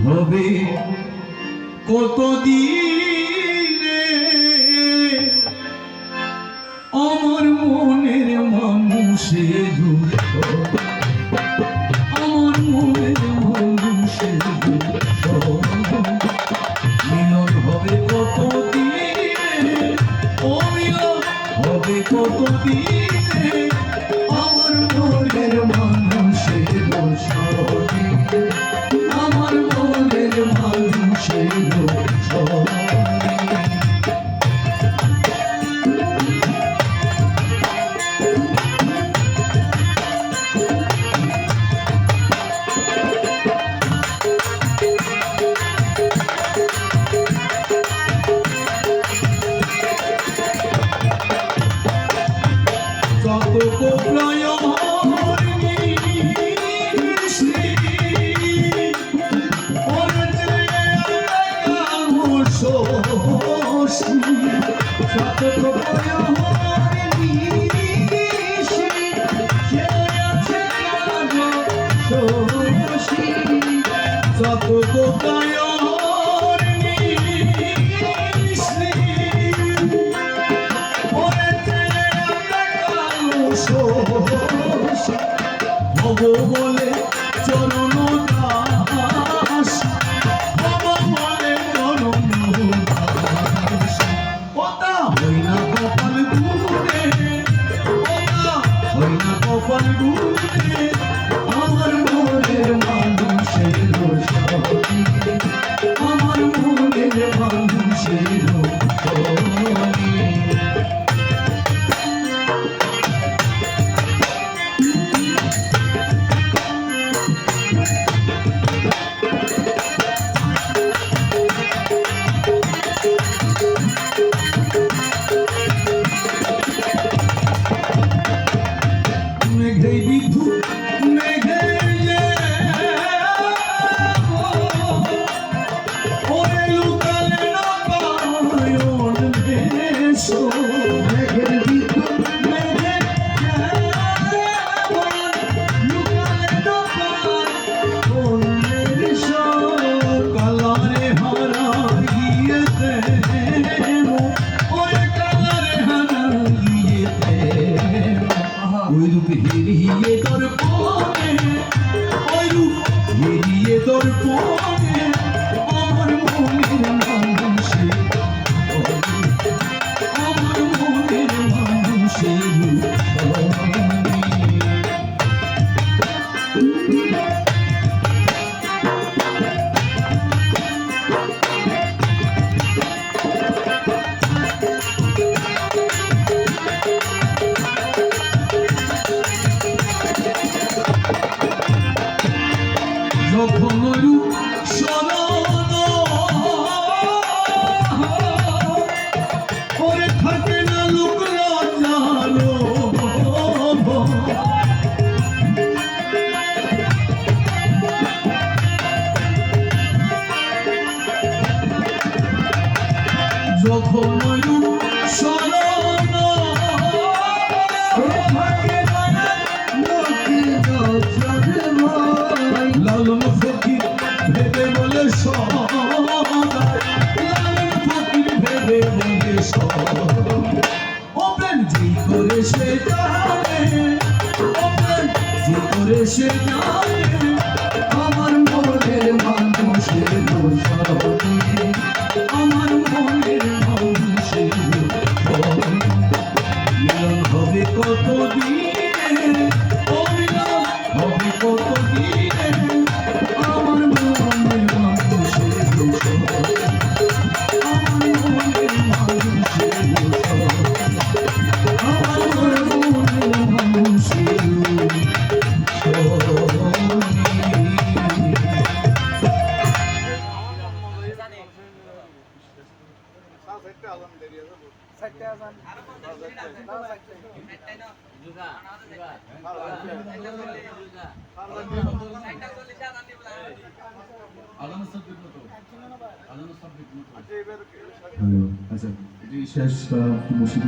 হবে কতদিনে আমার মনের মানুষের আমার মনের মানুষের মিলন হবে কতদিনে ও মিলন হবে কতদিনে আমার মনের মানুষের আমার মনের মানুষের বলে চরণ দাস বলে চরণ দাস ওটা হই না কপাল গুনে ওটা হই না কপাল গুনে আমার মনের মানুষের আমার মনের মানুষের লালন ফকির ভেবে বলে ভেবে বলে ওপেন জি করে সে জানে ওপেন জি করে সে জানে আমার মনের মানুষের আমার মনের মানুষের মিলন হবে কতদিনে ও মিলন হবে কতদিনে আমার মনের মানুষের আমার মনের মানুষের আমার মনের মানুষের আচ্ছা এটি শেষ মসজিদ